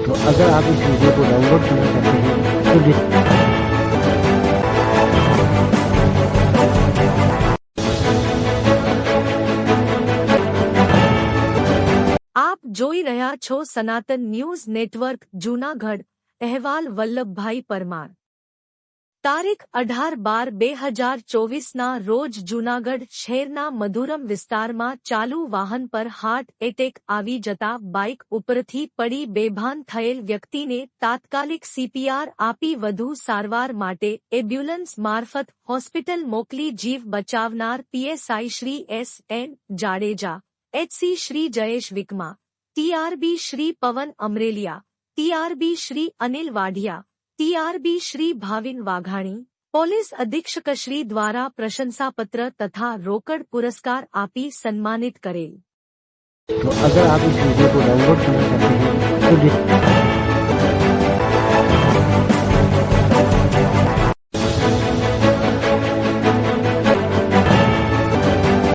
तो अगर आप इस वीडियो को डाउनलोड करना चाहते हैं तो આપ જોઈ રહ્યા છો સનાતન ન્યૂઝ નેટવર્ક જૂનાગઢ અહેવાલ વલ્લભભાઈ પરમાર તારીખ 18/12/2024ના રોજ જૂનાગઢ શહેરના મધુરમ વિસ્તારમાં ચાલુ વાહન પર હાર્ટ એટેક આવી જતા બાઇક ઉપરથી પડી બેભાન થયેલ વ્યક્તિને તાત્કાલિક સીપીઆર આપી વધુ સારવાર માટે એમ્બ્યુલન્સ મારફત હોસ્પિટલ મોકલી જીવ બચાવનાર PSI Shri S N. Jadeja, HC Shri Jayesh Vikma, TRB Shri Pavan Amrelia, TRB Shri Anil Vadhiya, TRB Shri Bhavin Vaghani, police અધિક્ષક શ્રી દ્વારા પ્રશંસાપત્ર તથા રોકડ પુરસ્કાર આપી સન્માનિત કરેલ। तो अगर आप इस वीडियो को डाउनलोड करना चाहते हैं तो